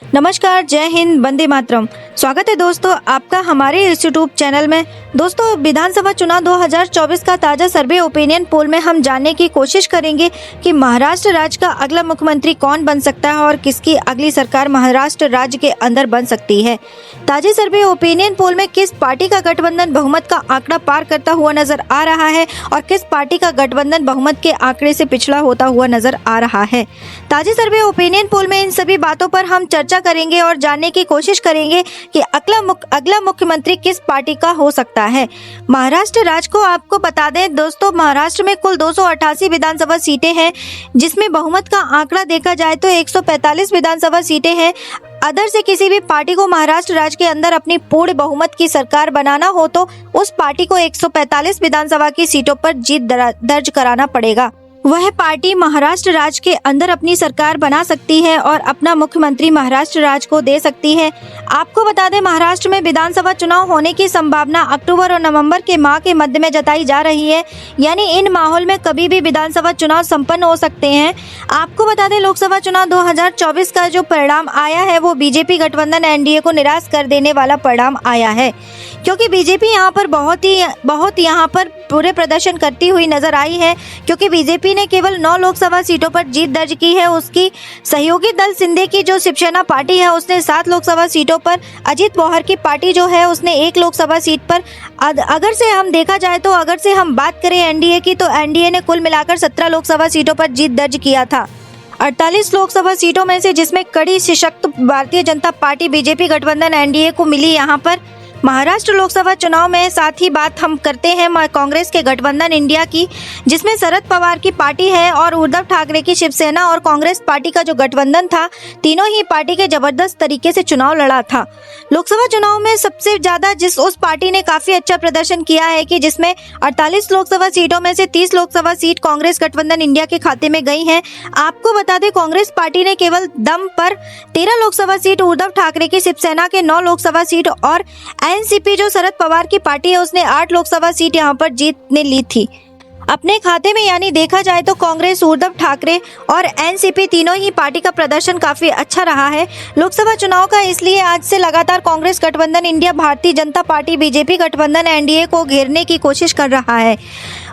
नमस्कार, जय हिंद, वंदे मातरम। स्वागत है दोस्तों आपका हमारे इस यूट्यूब चैनल में। दोस्तों, विधानसभा चुनाव 2024 का ताज़ा सर्वे ओपिनियन पोल में हम जानने की कोशिश करेंगे कि महाराष्ट्र राज्य का अगला मुख्यमंत्री कौन बन सकता है और किसकी अगली सरकार महाराष्ट्र राज्य के अंदर बन सकती है। ताज़े सर्वे ओपिनियन पोल में किस पार्टी का गठबंधन बहुमत का आंकड़ा पार करता हुआ नजर आ रहा है और किस पार्टी का गठबंधन बहुमत के आंकड़े से पिछड़ा होता हुआ नजर आ रहा है। ताज़े सर्वे ओपिनियन पोल में इन सभी बातों पर हम चर्चा करेंगे और जानने की कोशिश करेंगे कि अगला मुख्यमंत्री किस पार्टी का हो सकता है। महाराष्ट्र राज्य को आपको बता दें दोस्तों, महाराष्ट्र में कुल 288 विधानसभा सीटें हैं, जिसमें बहुमत का आंकड़ा देखा जाए तो 145 विधानसभा सीटें हैं। अदर से किसी भी पार्टी को महाराष्ट्र राज्य के अंदर अपनी पूर्ण बहुमत की सरकार बनाना हो तो उस पार्टी को 145 विधानसभा की सीटों पर जीत दर्ज कराना पड़ेगा। वह पार्टी महाराष्ट्र राज्य के अंदर अपनी सरकार बना सकती है और अपना मुख्यमंत्री महाराष्ट्र राज्य को दे सकती है। आपको बता दें, महाराष्ट्र में विधानसभा चुनाव होने की संभावना अक्टूबर और नवंबर के माह के मध्य में जताई जा रही है, यानी इन माहौल में कभी भी विधानसभा चुनाव संपन्न हो सकते हैं। आपको बता दें, लोकसभा चुनाव 2024 का जो परिणाम आया है वो बीजेपी गठबंधन एनडीए को निराश कर देने वाला परिणाम आया है, क्योंकि बीजेपी यहाँ पर बहुत यहाँ पर पूरे प्रदर्शन करती हुई नजर आई है, क्योंकि बीजेपी ने केवल 9 लोकसभा सीटों पर जीत दर्ज की है। उसकी सहयोगी दल शिंदे की जो शिवसेना पार्टी है उसने 7 लोकसभा सीटों पर, अजित पवार की पार्टी जो है उसने 1 लोकसभा सीट पर। अगर से हम देखा जाए तो अगर से हम बात करें एनडीए की, तो एनडीए ने कुल मिलाकर 17 लोकसभा सीटों पर जीत दर्ज किया था। 48 लोकसभा सीटों में से जिसमें कड़ी सशक्त भारतीय जनता पार्टी बीजेपी गठबंधन एनडीए को मिली। यहाँ पर महाराष्ट्र लोकसभा चुनाव में साथ ही बात हम करते हैं कांग्रेस के गठबंधन इंडिया की, जिसमें शरद पवार की पार्टी है और उद्धव ठाकरे की शिवसेना और कांग्रेस पार्टी का जो गठबंधन था, तीनों ही पार्टी के जबरदस्त तरीके से चुनाव लड़ा था। लोकसभा चुनाव में सबसे ज्यादा उस पार्टी ने काफी अच्छा प्रदर्शन किया है कि जिसमें 48 लोकसभा सीटों में से 30 लोकसभा सीट कांग्रेस गठबंधन इंडिया के खाते में गई हैं। आपको बता दें, कांग्रेस पार्टी ने केवल दम पर 13 लोकसभा सीट, उद्धव ठाकरे की शिवसेना के 9 लोकसभा सीट और एनसीपी जो शरद पवार की पार्टी है उसने 8 लोकसभा सीट यहां पर जीत ने ली थी अपने खाते में। यानी देखा जाए तो कांग्रेस, उद्धव ठाकरे और एनसीपी तीनों ही पार्टी का प्रदर्शन काफी अच्छा रहा है लोकसभा चुनाव का। इसलिए आज से लगातार कांग्रेस गठबंधन India Bharatiya Janata party BJP गठबंधन एनडीए को घेरने की कोशिश कर रहा है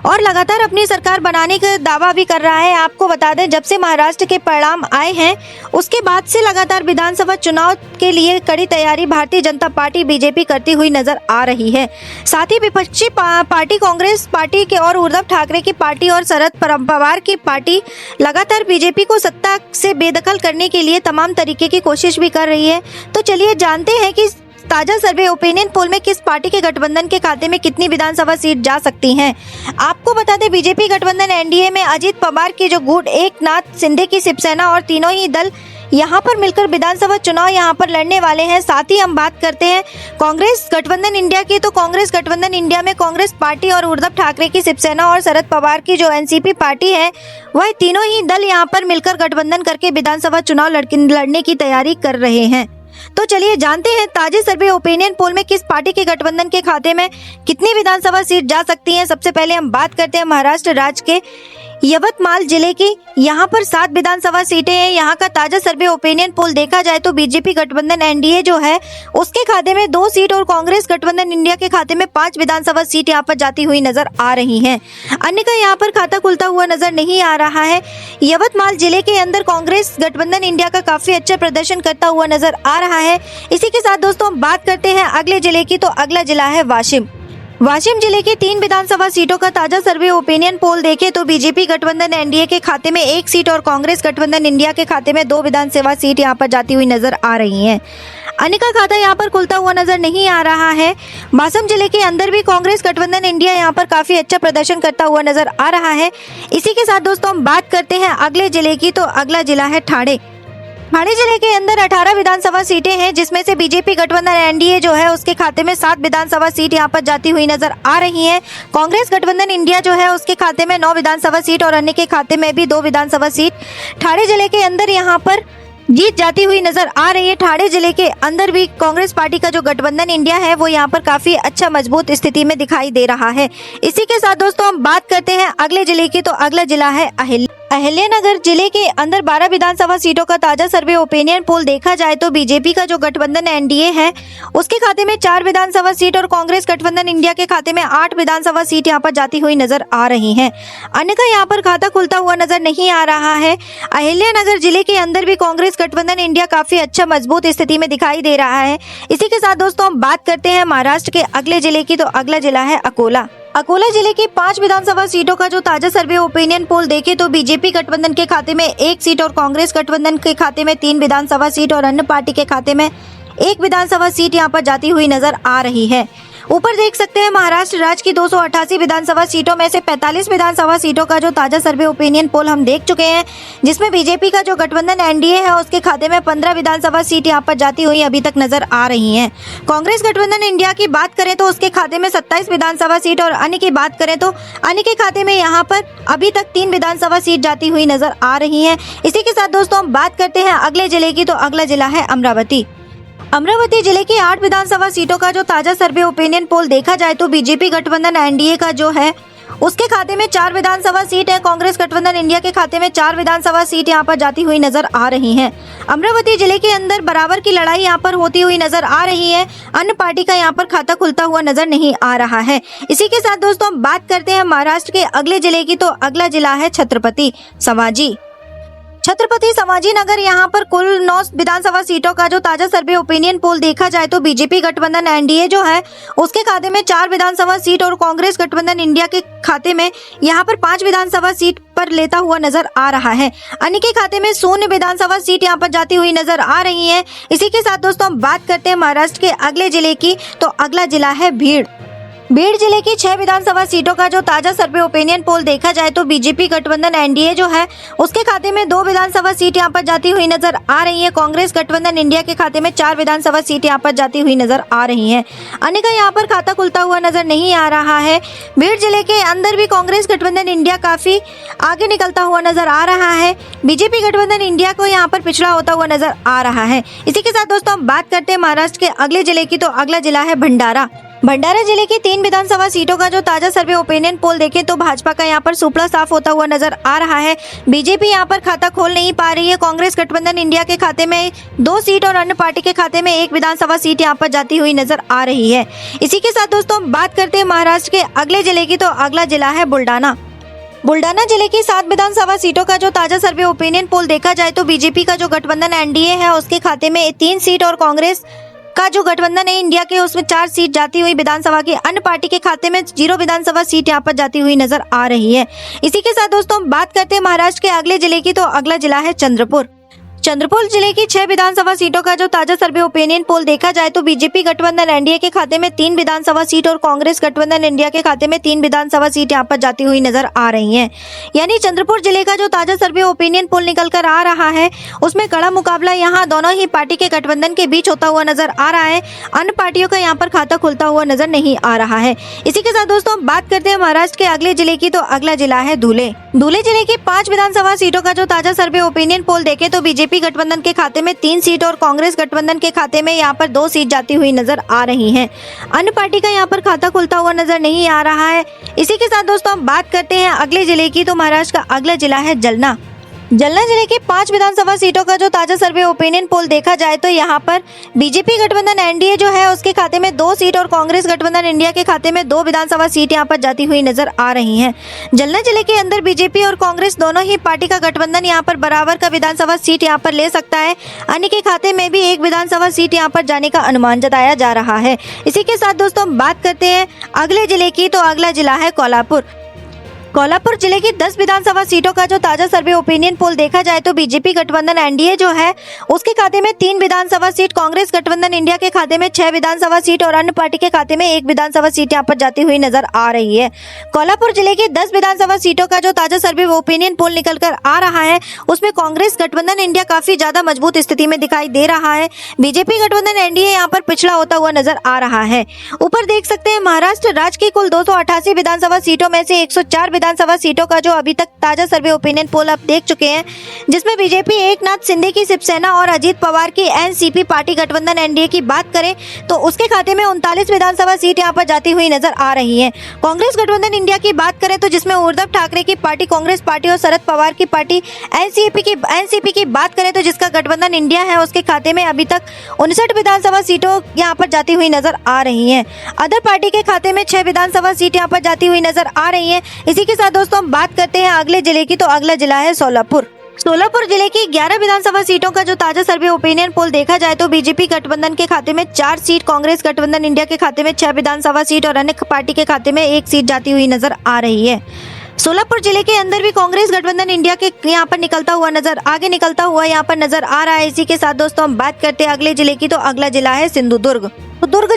और लगातार अपनी सरकार बनाने का दावा भी कर रहा है। आपको बता दें, जब से महाराष्ट्र के परिणाम आए हैं उसके बाद से लगातार विधानसभा चुनाव के लिए कड़ी तैयारी भारतीय जनता पार्टी बीजेपी करती हुई नजर आ रही है। साथ ही विपक्षी पार्टी कांग्रेस पार्टी के और उद्धव ठाकरे की पार्टी और शरद पवार की पार्टी लगातार बीजेपी को सत्ता से बेदखल करने के लिए तमाम तरीके की कोशिश भी कर रही है। तो चलिए जानते हैं कि ताजा सर्वे ओपिनियन पोल में किस पार्टी के गठबंधन के खाते में कितनी विधानसभा सीट जा सकती हैं। आपको बता दें, बीजेपी गठबंधन एनडीए में अजित पवार की जो गुट, एकनाथ शिंदे की शिवसेना और तीनों ही दल यहाँ पर मिलकर विधानसभा चुनाव यहाँ पर लड़ने वाले हैं। साथ ही हम बात करते हैं कांग्रेस गठबंधन इंडिया की, तो कांग्रेस गठबंधन इंडिया में कांग्रेस पार्टी और उद्धव ठाकरे की शिवसेना और शरद पवार की जो एनसीपी पार्टी है, वह तीनों ही दल यहाँ पर मिलकर गठबंधन करके विधानसभा चुनाव लड़ने की तैयारी कर रहे हैं। तो चलिए जानते हैं ताजे सर्वे ओपिनियन पोल में किस पार्टी के गठबंधन के खाते में कितनी विधानसभा सीट जा सकती हैं। सबसे पहले हम बात करते हैं महाराष्ट्र राज्य के यवतमाल जिले की। यहाँ पर 7 विधानसभा सीटें हैं। यहाँ का ताजा सर्वे ओपिनियन पोल देखा जाए तो बीजेपी गठबंधन एनडीए जो है उसके खाते में 2 सीट और कांग्रेस गठबंधन इंडिया के खाते में 5 विधानसभा सीट यहाँ पर जाती हुई नजर आ रही हैं। अन्य का यहाँ पर खाता खुलता हुआ नजर नहीं आ रहा है। यवतमाल जिले के अंदर कांग्रेस गठबंधन इंडिया का काफी अच्छा प्रदर्शन करता हुआ नजर आ रहा है। इसी के साथ दोस्तों हम बात करते हैं अगले जिले की, तो अगला जिला है वाशिम जिले की 3 विधानसभा सीटों का ताजा सर्वे ओपिनियन पोल देखें तो बीजेपी गठबंधन एनडीए के खाते में 1 सीट और कांग्रेस गठबंधन इंडिया के खाते में 2 विधानसभा सीट यहां पर जाती हुई नजर आ रही हैं। अन्य का खाता यहां पर खुलता हुआ नजर नहीं आ रहा है। मासम जिले के अंदर भी कांग्रेस गठबंधन इंडिया यहां पर काफी अच्छा प्रदर्शन करता हुआ नजर आ रहा है। इसी के साथ दोस्तों हम बात करते हैं अगले जिले की, तो अगला जिला है ठाणे जिले के अंदर 18 विधानसभा सीटें हैं, जिसमें से बीजेपी गठबंधन एनडीए जो है उसके खाते में 7 विधानसभा सीट यहां पर जाती हुई नजर आ रही हैं। कांग्रेस गठबंधन इंडिया जो है उसके खाते में 9 विधानसभा सीट और अन्य के खाते में भी 2 विधानसभा सीट। ठाणे जिले के अंदर यहां पर जीत जाती हुई नजर आ रही है। ठाणे जिले के अंदर भी कांग्रेस पार्टी का जो गठबंधन इंडिया है वो यहाँ पर काफी अच्छा मजबूत स्थिति में दिखाई दे रहा है। इसी के साथ दोस्तों हम बात करते हैं अगले जिले की, तो अगला जिला है अहिल्यानगर जिले के अंदर 12 विधानसभा सीटों का ताजा सर्वे ओपिनियन पोल देखा जाए तो बीजेपी का जो गठबंधन एनडीए है उसके खाते में 4 विधानसभा सीट और कांग्रेस गठबंधन इंडिया के खाते में 8 विधानसभा सीट यहाँ पर जाती हुई नजर आ रही हैं। अन्य का यहाँ पर खाता खुलता हुआ नजर नहीं आ रहा है। अहिल्यानगर जिले के अंदर भी कांग्रेस गठबंधन इंडिया काफी अच्छा मजबूत स्थिति में दिखाई दे रहा है। इसी के साथ दोस्तों हम बात करते हैं महाराष्ट्र के अगले जिले की, तो अगला जिला है अकोला जिले की 5 विधानसभा सीटों का जो ताजा सर्वे ओपिनियन पोल देखे तो बीजेपी गठबंधन के खाते में 1 सीट और कांग्रेस गठबंधन के खाते में 3 विधानसभा सीट और अन्य पार्टी के खाते में 1 विधानसभा सीट यहां पर जाती हुई नजर आ रही है। ऊपर देख सकते हैं महाराष्ट्र राज्य की 288 विधानसभा सीटों में से 45 विधानसभा सीटों का जो ताजा सर्वे ओपिनियन पोल हम देख चुके हैं, जिसमें बीजेपी का जो गठबंधन एनडीए है उसके खाते में 15 विधानसभा सीट यहां पर जाती हुई अभी तक नजर आ रही हैं। कांग्रेस गठबंधन इंडिया की बात करें तो उसके खाते में 27 विधानसभा सीट और अन्य की बात करें तो अन्य के खाते में यहाँ पर अभी तक 3 विधानसभा सीट जाती हुई नजर आ रही है। इसी के साथ दोस्तों हम बात करते हैं अगले जिले की, तो अगला जिला है अमरावती जिले की 8 विधानसभा सीटों का जो ताजा सर्वे ओपिनियन पोल देखा जाए तो बीजेपी गठबंधन एनडीए का जो है उसके खाते में 4 विधानसभा सीट है। कांग्रेस गठबंधन इंडिया के खाते में 4 विधानसभा सीट यहां पर जाती हुई नजर आ रही हैं। अमरावती जिले के अंदर बराबर की लड़ाई यहां पर होती हुई नजर आ रही है। अन्य पार्टी का यहां पर खाता खुलता हुआ नजर नहीं आ रहा है। इसी के साथ दोस्तों हम बात करते हैं महाराष्ट्र के अगले जिले की, तो अगला जिला है छत्रपति संभाजी नगर। यहाँ पर कुल 9 विधानसभा सीटों का जो ताजा सर्वे ओपिनियन पोल देखा जाए तो बीजेपी गठबंधन एनडीए जो है उसके खाते में 4 विधानसभा सीट और कांग्रेस गठबंधन इंडिया के खाते में यहाँ पर 5 विधानसभा सीट पर लेता हुआ नजर आ रहा है। अन्य के खाते में 0 विधानसभा सीट यहाँ पर जाती हुई नजर आ रही है। इसी के साथ दोस्तों हम बात करते हैं महाराष्ट्र के अगले जिले की, तो अगला जिला है भीड़ जिले की 6 विधानसभा सीटों का जो ताजा सर्वे ओपिनियन पोल देखा जाए तो बीजेपी गठबंधन एनडीए जो है उसके खाते में 2 विधानसभा सीट यहां पर जाती हुई नजर आ रही है। कांग्रेस गठबंधन इंडिया के खाते में 4 विधानसभा सीट यहां पर जाती हुई नजर आ रही है। अन्य का यहां पर खाता खुलता हुआ नजर नहीं आ रहा है। भीड़ जिले के अंदर भी कांग्रेस गठबंधन इंडिया काफी आगे निकलता हुआ नजर आ रहा है। बीजेपी गठबंधन इंडिया को यहाँ पर पिछड़ा होता हुआ नजर आ रहा है। इसी के साथ दोस्तों हम बात करते हैं महाराष्ट्र के अगले जिले की, तो अगला जिला है भंडारा जिले की 3 विधानसभा सीटों का जो ताजा सर्वे ओपिनियन पोल देखें तो भाजपा का यहाँ पर सुपड़ा साफ होता हुआ नजर आ रहा है। बीजेपी यहाँ पर खाता खोल नहीं पा रही है। कांग्रेस गठबंधन इंडिया के खाते में 2 सीट और अन्य पार्टी के खाते में 1 विधानसभा सीट यहाँ पर जाती हुई नजर आ रही है। इसी के साथ दोस्तों हम बात करते हैं महाराष्ट्र के अगले जिले की, तो अगला जिला है बुल्डाना जिले की 7 विधानसभा सीटों का जो ताजा सर्वे ओपिनियन पोल देखा जाए तो बीजेपी का जो गठबंधन एनडीए है उसके खाते में 3 सीट और कांग्रेस का जो गठबंधन है इंडिया के उसमें 4 सीट जाती हुई विधानसभा की, अन्य पार्टी के खाते में 0 विधानसभा सीट यहाँ पर जाती हुई नजर आ रही है। इसी के साथ दोस्तों हम बात करते हैं महाराष्ट्र के अगले जिले की, तो अगला जिला है चंद्रपुर जिले की 6 विधानसभा सीटों का जो ताजा सर्वे ओपिनियन पोल देखा जाए तो बीजेपी गठबंधन एनडीए के खाते में 3 विधानसभा सीट और कांग्रेस गठबंधन इंडिया के खाते में 3 विधानसभा सीट यहाँ पर जाती हुई नजर आ रही हैं। यानी चंद्रपुर जिले का जो ताजा सर्वे ओपिनियन पोल निकल कर आ रहा है उसमें कड़ा मुकाबला यहाँ दोनों ही पार्टी के गठबंधन के बीच होता हुआ नजर आ रहा है। अन्य पार्टियों का यहाँ पर खाता खुलता हुआ नजर नहीं आ रहा है। इसी के साथ दोस्तों हम बात करते हैं महाराष्ट्र के अगले जिले की, तो अगला जिला है धुले जिले की 5 विधानसभा सीटों का जो ताजा सर्वे ओपिनियन पोल देखे तो बीजेपी गठबंधन के खाते में 3 सीट और कांग्रेस गठबंधन के खाते में यहाँ पर 2 सीट जाती हुई नजर आ रही हैं। अन्य पार्टी का यहाँ पर खाता खुलता हुआ नजर नहीं आ रहा है। इसी के साथ दोस्तों हम बात करते हैं अगले जिले की, तो महाराष्ट्र का अगला जिला है जलना जिले की 5 विधानसभा सीटों का जो ताजा सर्वे ओपिनियन पोल देखा जाए तो यहाँ पर बीजेपी गठबंधन एनडीए जो है उसके खाते में 2 सीट और कांग्रेस गठबंधन इंडिया के खाते में 2 विधानसभा सीट यहाँ पर जाती हुई नजर आ रही हैं। जलना जिले के अंदर बीजेपी और कांग्रेस दोनों ही पार्टी का गठबंधन यहाँ पर बराबर का विधानसभा सीट यहाँ पर ले सकता है। अन्य के खाते में भी 1 विधानसभा सीट यहाँ पर जाने का अनुमान जताया जा रहा है। इसी के साथ दोस्तों हम बात करते हैं अगले जिले की, तो अगला जिला है कोल्हापुर जिले की 10 विधानसभा सीटों का जो ताजा सर्वे ओपिनियन पोल देखा जाए तो बीजेपी गठबंधन एनडीए जो है उसके खाते में 3 विधानसभा सीट, कांग्रेस गठबंधन इंडिया के खाते में 6 विधानसभा सीट और अन्य पार्टी के खाते में 1 विधानसभा सीट यहाँ पर जाती हुई नजर आ रही है। कोल्हापुर जिले की 10 विधानसभा सीटों का जो ताजा सर्वे ओपिनियन पोल निकल कर आ रहा है उसमें कांग्रेस गठबंधन इंडिया काफी ज्यादा मजबूत स्थिति में दिखाई दे रहा है। बीजेपी गठबंधन एनडीए यहाँ पर पिछड़ा होता हुआ नजर आ रहा है। ऊपर देख सकते हैं महाराष्ट्र राज्य की कुल 288 विधानसभा सीटों में से 104 विधानसभा सीटों का जो अभी तक ताजा सर्वे ओपिनियन पोल आप देख चुके हैं, जिसमें बीजेपी एकनाथ शिंदे की शिवसेना और अजीत पवार की एनसीपी पार्टी गठबंधन एनडीए की बात करें तो उसके खाते में 39 विधानसभा सीट यहाँ पर जाती हुई नजर आ रही है। कांग्रेस गठबंधन इंडिया की बात करें तो जिसमें उद्धव ठाकरे की पार्टी कांग्रेस पार्टी और शरद पवार की पार्टी एनसीपी की बात करें तो जिसका गठबंधन इंडिया है, उसके खाते में अभी तक 59 विधानसभा सीटों यहाँ पर जाती हुई नजर आ रही हैं। अदर पार्टी के खाते में 6 विधानसभा सीट यहाँ पर जाती हुई नजर आ रही हैं। इसी के साथ दोस्तों हम बात करते हैं अगले जिले की, तो अगला जिला है सोलापुर जिले की 11 विधानसभा सीटों का जो ताजा सर्वे ओपिनियन पोल देखा जाए तो बीजेपी गठबंधन के खाते में 4 सीट, कांग्रेस गठबंधन इंडिया के खाते में 6 विधानसभा सीट और अन्य पार्टी के खाते में 1 सीट जाती हुई नजर आ रही है। सोलापुर जिले के अंदर भी कांग्रेस गठबंधन इंडिया के यहाँ पर निकलता हुआ यहाँ पर नजर आ रहा है। इसी के साथ दोस्तों हम बात करते हैं अगले जिले की, तो अगला जिला है सिंधुदुर्ग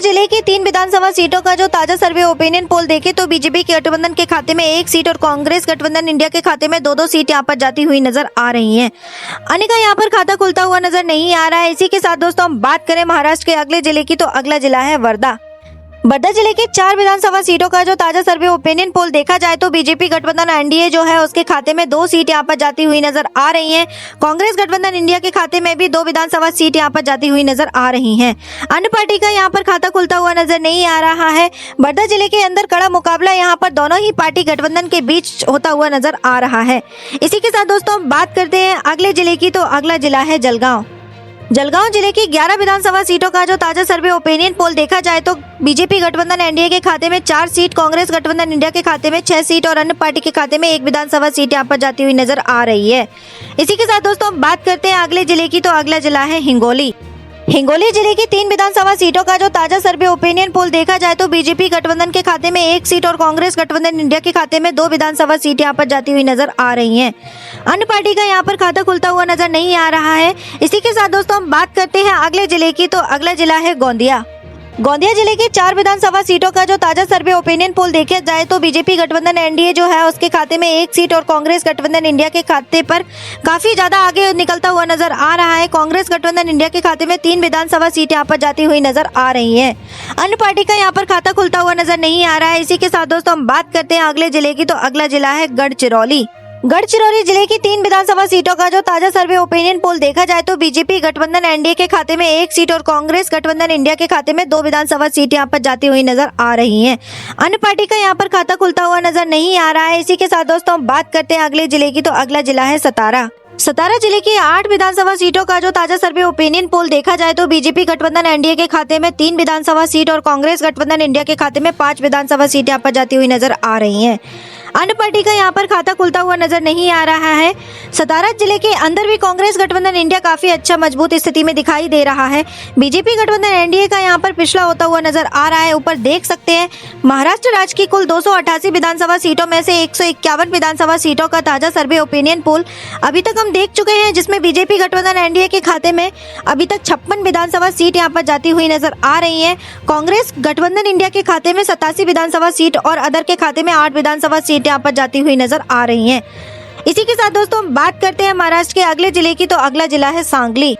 जिले की 3 विधानसभा सीटों का जो ताजा सर्वे ओपिनियन पोल देखे तो बीजेपी के गठबंधन के खाते में 1 सीट और कांग्रेस गठबंधन इंडिया के खाते में 2-2 सीट यहाँ पर जाती हुई नजर आ रही हैं। अन्य का यहाँ पर खाता खुलता हुआ नजर नहीं आ रहा है। इसी के साथ दोस्तों हम बात करें महाराष्ट्र के अगले जिले की, तो अगला जिला है वर्धा जिले के 4 विधानसभा सीटों का जो ताजा सर्वे ओपिनियन पोल देखा जाए तो बीजेपी गठबंधन एनडीए जो है उसके खाते में 2 सीट यहाँ पर जाती हुई नजर आ रही हैं। कांग्रेस गठबंधन इंडिया के खाते में भी 2 विधानसभा सीट यहाँ पर जाती हुई नजर आ रही हैं। अन्य पार्टी का यहाँ पर खाता खुलता हुआ नजर नहीं आ रहा है। वर्धा जिले के अंदर कड़ा मुकाबला यहाँ पर दोनों ही पार्टी गठबंधन के बीच होता हुआ नजर आ रहा है। इसी के साथ दोस्तों हम बात करते हैं अगले जिले की, तो अगला जिला है जलगांव जिले की 11 विधानसभा सीटों का जो ताजा सर्वे ओपिनियन पोल देखा जाए तो बीजेपी गठबंधन एनडीए के खाते में 4 सीट, कांग्रेस गठबंधन इंडिया के खाते में 6 सीट और अन्य पार्टी के खाते में 1 विधानसभा सीट यहाँ पर जाती हुई नजर आ रही है। इसी के साथ दोस्तों हम बात करते हैं अगले जिले की, तो अगला जिला है हिंगोली जिले की 3 विधानसभा सीटों का जो ताजा सर्वे ओपिनियन पोल देखा जाए तो बीजेपी गठबंधन के खाते में 1 सीट और कांग्रेस गठबंधन इंडिया के खाते में 2 विधानसभा सीट यहाँ पर जाती हुई नजर आ रही हैं। अन्य पार्टी का यहाँ पर खाता खुलता हुआ नजर नहीं आ रहा है। इसी के साथ दोस्तों हम बात करते हैं अगले जिले की, तो अगला जिला है गोंदिया जिले के 4 विधानसभा सीटों का जो ताजा सर्वे ओपिनियन पोल देखा जाए तो बीजेपी गठबंधन एनडीए जो है उसके खाते में 1 सीट और कांग्रेस गठबंधन इंडिया के खाते पर काफी ज्यादा आगे निकलता हुआ नजर आ रहा है। कांग्रेस गठबंधन इंडिया के खाते में 3 विधानसभा सीट यहाँ पर जाती हुई नजर आ रही है। अन्य पार्टी का यहाँ पर खाता खुलता हुआ नजर नहीं आ रहा है। इसी के साथ दोस्तों हम बात करते हैं अगले जिले की, तो अगला जिला है गढ़चिरौली जिले की 3 विधानसभा सीटों का जो ताजा सर्वे ओपिनियन पोल देखा जाए तो बीजेपी गठबंधन एनडीए के खाते में 1 सीट और कांग्रेस गठबंधन इंडिया के खाते में 2 विधानसभा सीट यहाँ पर जाती हुई नजर आ रही हैं। अन्य पार्टी का यहाँ पर खाता खुलता हुआ नजर नहीं आ रहा है। इसी के साथ दोस्तों हम बात करते हैं अगले जिले की, तो अगला जिला है सतारा जिले की 8 विधानसभा सीटों का जो ताजा सर्वे ओपिनियन पोल देखा जाए तो बीजेपी गठबंधन एनडीए के खाते में 3 विधानसभा सीट और कांग्रेस गठबंधन इंडिया के खाते में 5 विधानसभा सीट यहाँ पर जाती हुई नजर आ रही हैं। अन्य पार्टी का यहाँ पर खाता खुलता हुआ नजर नहीं आ रहा है। सतारा जिले के अंदर भी कांग्रेस गठबंधन इंडिया काफी अच्छा मजबूत स्थिति में दिखाई दे रहा है। बीजेपी गठबंधन एनडीए का यहाँ पर पिछड़ा होता हुआ नजर आ रहा है। ऊपर देख सकते हैं महाराष्ट्र राज्य की कुल 288 विधानसभा सीटों में से 151 विधानसभा सीटों का ताजा सर्वे ओपिनियन पोल अभी तक हम देख चुके हैं, जिसमें बीजेपी गठबंधन एनडीए के खाते में अभी तक 56 विधानसभा सीट यहाँ पर जाती हुई नजर आ रही है। कांग्रेस गठबंधन इंडिया के खाते में 87 विधानसभा सीट और अदर के खाते में 8 विधानसभा सीट यहाँ पर जाती हुई नजर आ रही हैं। इसी के साथ दोस्तों हम बात करते हैं महाराष्ट्र के अगले जिले की, तो अगला जिला है सांगली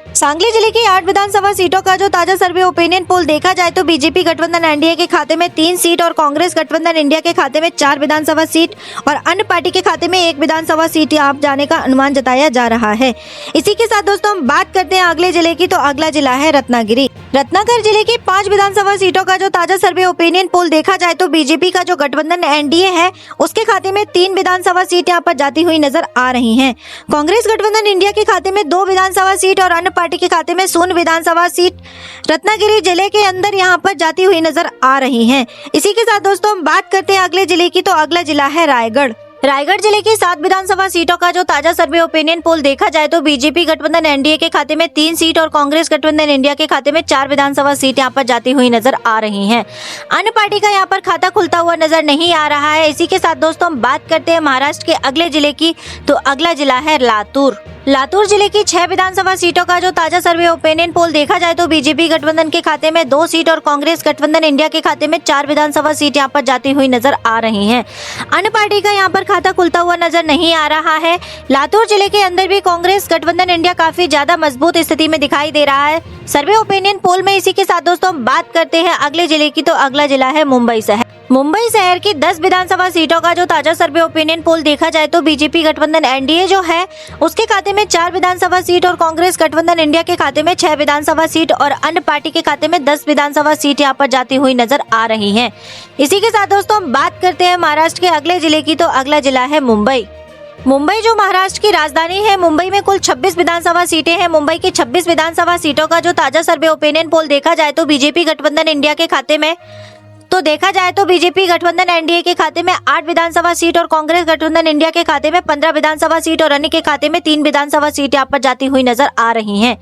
जिले की 8 विधानसभा सीटों का जो ताजा सर्वे ओपिनियन पोल देखा जाए तो बीजेपी गठबंधन एनडीए के खाते में 3 सीट और कांग्रेस गठबंधन इंडिया के खाते में 4 विधानसभा सीट और अन्य पार्टी के खाते में 1 विधानसभा सीट आप जाने का अनुमान जताया जा रहा है। इसी के साथ दोस्तों हम बात करते हैं अगले जिले की, तो अगला जिला है रत्नागिरी जिले की 5 विधानसभा सीटों का जो ताजा सर्वे ओपिनियन पोल देखा जाए तो बीजेपी का जो गठबंधन एनडीए है उसके खाते में 3 विधानसभा सीट यहाँ पर जाती हुई नजर आ रही हैं। कांग्रेस गठबंधन इंडिया के खाते में 2 विधानसभा सीट और अन्य पार्टी के खाते में 0 विधानसभा सीट रत्नागिरी जिले के अंदर यहाँ पर जाती हुई नजर आ रही हैं। इसी के साथ दोस्तों हम बात करते हैं अगले जिले की, तो अगला जिला है रायगढ़ जिले की 7 विधानसभा सीटों का जो ताजा सर्वे ओपिनियन पोल देखा जाए तो बीजेपी गठबंधन एनडीए के खाते में 3 सीट और कांग्रेस गठबंधन इंडिया के खाते में 4 विधानसभा सीट यहाँ पर जाती हुई नजर आ रही हैं। अन्य पार्टी का यहाँ पर खाता खुलता हुआ नजर नहीं आ रहा है। इसी के साथ दोस्तों हम बात करते हैं महाराष्ट्र के अगले जिले की, तो अगला जिला है लातूर जिले की 6 विधानसभा सीटों का जो ताजा सर्वे ओपिनियन पोल देखा जाए तो बीजेपी गठबंधन के खाते में 2 सीट और कांग्रेस गठबंधन इंडिया के खाते में 4 विधानसभा सीट यहाँ पर जाती हुई नजर आ रही हैं। अन्य पार्टी का यहाँ पर खाता खुलता हुआ नजर नहीं आ रहा है। लातूर जिले के अंदर भी कांग्रेस गठबंधन इंडिया काफी ज्यादा मजबूत स्थिति में दिखाई दे रहा है सर्वे ओपिनियन पोल में। इसी के साथ दोस्तों हम बात करते हैं अगले जिले की, तो अगला जिला है मुंबई शहर मुंबई शहर की 10 विधानसभा सीटों का जो ताजा सर्वे ओपिनियन पोल देखा जाए तो बीजेपी गठबंधन एनडीए जो है उसके खाते में 4 विधानसभा सीट और कांग्रेस गठबंधन इंडिया के खाते में 6 विधानसभा सीट और अन्य पार्टी के खाते में 10 विधानसभा सीट यहाँ पर जाती हुई नजर आ रही हैं। इसी के साथ दोस्तों हम बात करते हैं महाराष्ट्र के अगले जिले की, तो अगला जिला है मुंबई। मुंबई जो महाराष्ट्र की राजधानी है, मुंबई में कुल 26 विधानसभा सीटें हैं। मुंबई की 26 विधानसभा सीटों का जो ताजा सर्वे ओपिनियन पोल देखा जाए तो बीजेपी गठबंधन इंडिया के खाते में बीजेपी गठबंधन एनडीए के खाते में 8 विधानसभा सीट और कांग्रेस गठबंधन इंडिया के खाते में 15 विधानसभा सीट और अन्य के खाते में 3 विधानसभा सीट यहाँ पर जाती हुई नजर आ रही हैं।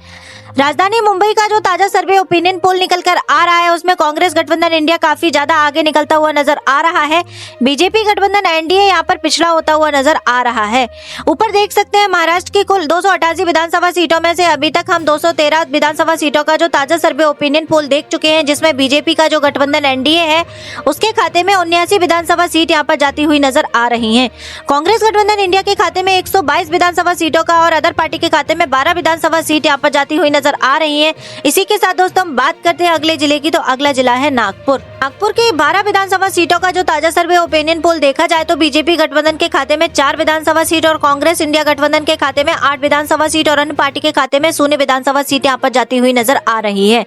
राजधानी मुंबई का जो ताजा सर्वे ओपिनियन पोल निकल कर आ रहा है उसमें कांग्रेस गठबंधन इंडिया काफी ज्यादा आगे निकलता हुआ नजर आ रहा है। बीजेपी गठबंधन एनडीए यहाँ पर पिछड़ा होता हुआ नजर आ रहा है। ऊपर देख सकते हैं महाराष्ट्र की कुल 288 विधानसभा सीटों में से अभी तक हम 213 विधानसभा सीटों का जो ताजा सर्वे ओपिनियन पोल देख चुके हैं, जिसमें बीजेपी का जो गठबंधन एनडीए है उसके खाते में 79 विधानसभा सीट यहाँ पर जाती हुई नजर आ रही है। कांग्रेस गठबंधन इंडिया के खाते में 122 विधानसभा सीटों का और अदर पार्टी के खाते में 12 विधानसभा सीट यहाँ पर जाती हुई नजर आ रही है। इसी के साथ दोस्तों हम बात करते हैं अगले जिले की, तो अगला जिला है नागपुर। नागपुर की 12 विधानसभा सीटों का जो ताजा सर्वे ओपिनियन पोल देखा जाए तो बीजेपी गठबंधन के खाते में 4 विधानसभा सीट और कांग्रेस इंडिया गठबंधन के खाते में 8 विधानसभा सीट और अन्य पार्टी के खाते में 0 विधानसभा सीट यहाँ पर जाती हुई नजर आ रही है।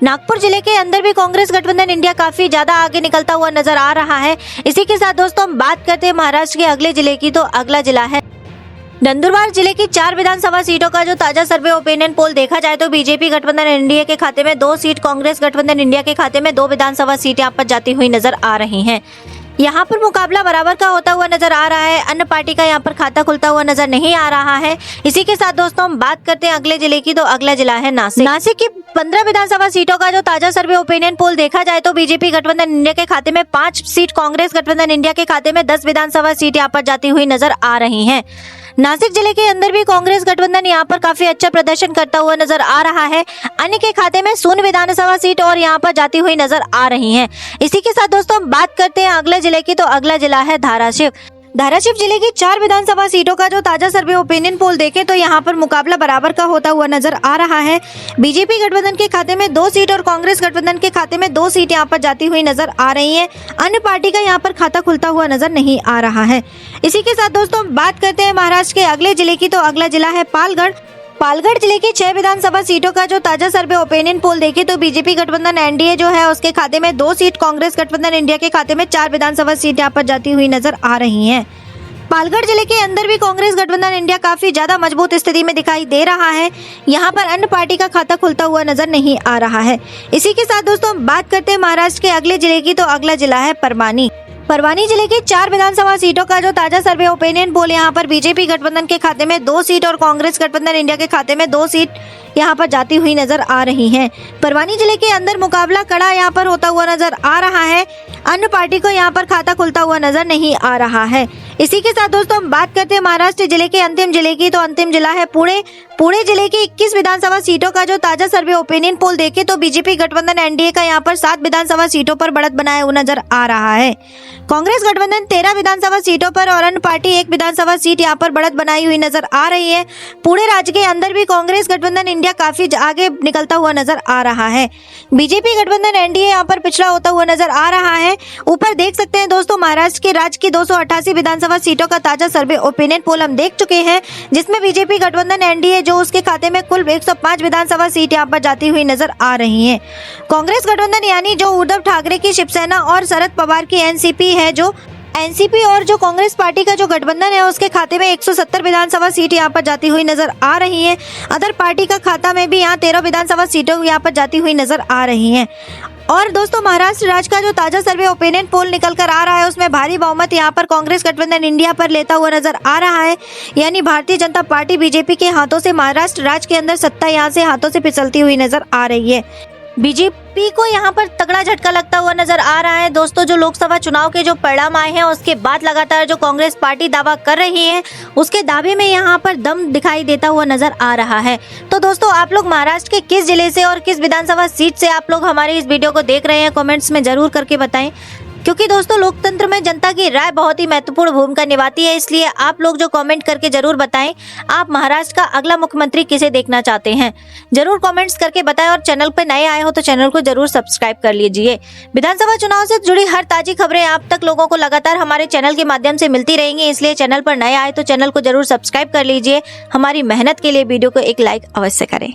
नागपुर जिले के अंदर भी कांग्रेस गठबंधन इंडिया काफी ज्यादा आगे निकलता हुआ नजर आ रहा है। इसी के साथ दोस्तों हम बात करते हैं महाराष्ट्र के अगले जिले की, तो अगला जिला है नंदुरबार जिले की 4 विधानसभा सीटों का जो ताजा सर्वे ओपिनियन पोल देखा जाए तो बीजेपी गठबंधन इंडिया के खाते में 2 सीट, कांग्रेस गठबंधन इंडिया के खाते में 2 विधानसभा सीट यहाँ पर जाती हुई नजर आ रही हैं। यहाँ पर मुकाबला बराबर का होता हुआ नजर आ रहा है। अन्य पार्टी का यहाँ पर खाता खुलता हुआ नजर नहीं आ रहा है। इसी के साथ दोस्तों हम बात करते हैं अगले जिले की, तो अगला जिला है नासिक। नासिक की 15 विधानसभा सीटों का जो ताजा सर्वे ओपिनियन पोल देखा जाए तो बीजेपी गठबंधन इंडिया के खाते में 5 सीट, कांग्रेस गठबंधन इंडिया के खाते में 10 विधानसभा सीट यहाँ पर जाती हुई नजर आ रही है। नासिक जिले के अंदर भी कांग्रेस गठबंधन यहाँ पर काफी अच्छा प्रदर्शन करता हुआ नजर आ रहा है। अन्य के खाते में 0 विधानसभा सीट और यहाँ पर जाती हुई नजर आ रही हैं। इसी के साथ दोस्तों हम बात करते हैं अगले जिले की, तो अगला जिला है धाराशिव। धाराशिव जिले की 4 विधानसभा सीटों का जो ताजा सर्वे ओपिनियन पोल देखें तो यहाँ पर मुकाबला बराबर का होता हुआ नजर आ रहा है। बीजेपी गठबंधन के खाते में 2 सीट और कांग्रेस गठबंधन के खाते में 2 सीट यहाँ पर जाती हुई नजर आ रही है। अन्य पार्टी का यहाँ पर खाता खुलता हुआ नजर नहीं आ रहा है। इसी के साथ दोस्तों हम बात करते हैं महाराष्ट्र के अगले जिले की, तो अगला जिला है पालगढ़। पालगढ़ जिले की 6 विधानसभा सीटों का जो ताजा सर्वे ओपिनियन पोल देखे तो बीजेपी गठबंधन एनडीए जो है उसके खाते में 2 सीट, कांग्रेस गठबंधन इंडिया के खाते में 4 विधानसभा सीट यहाँ पर जाती हुई नजर आ रही हैं। पालगढ़ जिले के अंदर भी कांग्रेस गठबंधन इंडिया काफी ज्यादा मजबूत स्थिति में दिखाई दे रहा है। यहाँ पर अन्य पार्टी का खाता खुलता हुआ नजर नहीं आ रहा है। इसी के साथ दोस्तों हम बात करते हैं महाराष्ट्र के अगले जिले की, तो अगला जिला है परवानी। परवानी जिले की 4 विधानसभा सीटों का जो ताजा सर्वे ओपिनियन पोल यहाँ पर बीजेपी गठबंधन के खाते में 2 सीट और कांग्रेस गठबंधन इंडिया के खाते में 2 सीट यहाँ पर जाती हुई नजर आ रही हैं। परवानी जिले के अंदर मुकाबला कड़ा यहाँ पर होता हुआ नजर आ रहा है। अन्य पार्टी को यहाँ पर खाता खुलता हुआ नजर नहीं आ रहा है। इसी के साथ दोस्तों हम बात करते हैं महाराष्ट्र जिले के अंतिम जिले की, तो अंतिम जिला है पुणे। पुणे जिले की 21 विधानसभा सीटों का जो ताजा सर्वे ओपिनियन पोल देखे तो बीजेपी गठबंधन एनडीए का यहाँ पर 7 विधानसभा सीटों पर बढ़त बनाए हुए नजर आ रहा है। कांग्रेस गठबंधन 13 विधानसभा सीटों पर और अन्य पार्टी 1 विधानसभा सीट यहाँ पर बढ़त बनाई हुई नजर आ रही है। पुणे राज्य के अंदर भी कांग्रेस गठबंधन इंडिया काफी आगे निकलता हुआ नजर आ रहा है। बीजेपी गठबंधन एनडीए यहाँ पर पिछड़ा होता हुआ नजर आ रहा है। ऊपर देख सकते हैं दोस्तों महाराष्ट्र के राज्य की 288 विधानसभा सीटों का ताजा सर्वे ओपिनियन पोल हम देख चुके हैं, जिसमें बीजेपी गठबंधन एनडीए जो उसके खाते में कुल 105 विधानसभा सीट यहाँ पर जाती हुई नजर आ रही है। कांग्रेस गठबंधन यानी जो उद्धव ठाकरे की शिवसेना और शरद पवार की एनसीपी है, जो एनसीपी और जो कांग्रेस पार्टी का जो गठबंधन है उसके खाते में 170 विधानसभा सीट यहाँ पर जाती हुई नजर आ रही है। अदर पार्टी का खाता में भी यहाँ 13 विधानसभा सीटों यहाँ पर जाती हुई नजर आ रही हैं। और दोस्तों महाराष्ट्र राज्य का जो ताजा सर्वे ओपिनियन पोल निकल कर आ रहा है उसमें भारी बहुमत यहाँ पर कांग्रेस गठबंधन इंडिया पर लेता हुआ नजर आ रहा है। यानी भारतीय जनता पार्टी बीजेपी के हाथों से महाराष्ट्र राज्य के अंदर सत्ता यहाँ से हाथों से फिसलती हुई नजर आ रही है। बीजेपी को यहाँ पर तगड़ा झटका लगता हुआ नजर आ रहा है। दोस्तों जो लोकसभा चुनाव के जो परिणाम आए हैं उसके बाद लगातार जो कांग्रेस पार्टी दावा कर रही है उसके दावे में यहाँ पर दम दिखाई देता हुआ नजर आ रहा है। तो दोस्तों आप लोग महाराष्ट्र के किस जिले से और किस विधानसभा सीट से आप लोग हमारी इस वीडियो को देख रहे हैं, कमेंट्स में जरूर करके बताएं। क्योंकि दोस्तों लोकतंत्र में जनता की राय बहुत ही महत्वपूर्ण भूमिका निभाती है। इसलिए आप लोग जो कमेंट करके जरूर बताएं आप महाराष्ट्र का अगला मुख्यमंत्री किसे देखना चाहते हैं, जरूर कमेंट्स करके बताएं। और चैनल पे नए आए हो तो चैनल को जरूर सब्सक्राइब कर लीजिए। विधानसभा चुनाव से जुड़ी हर ताजी खबरें आप तक लोगों को लगातार हमारे चैनल के माध्यम से मिलती रहेंगी, इसलिए चैनल पर नए आए तो चैनल को जरूर सब्सक्राइब कर लीजिए। हमारी मेहनत के लिए वीडियो को एक लाइक अवश्य करें।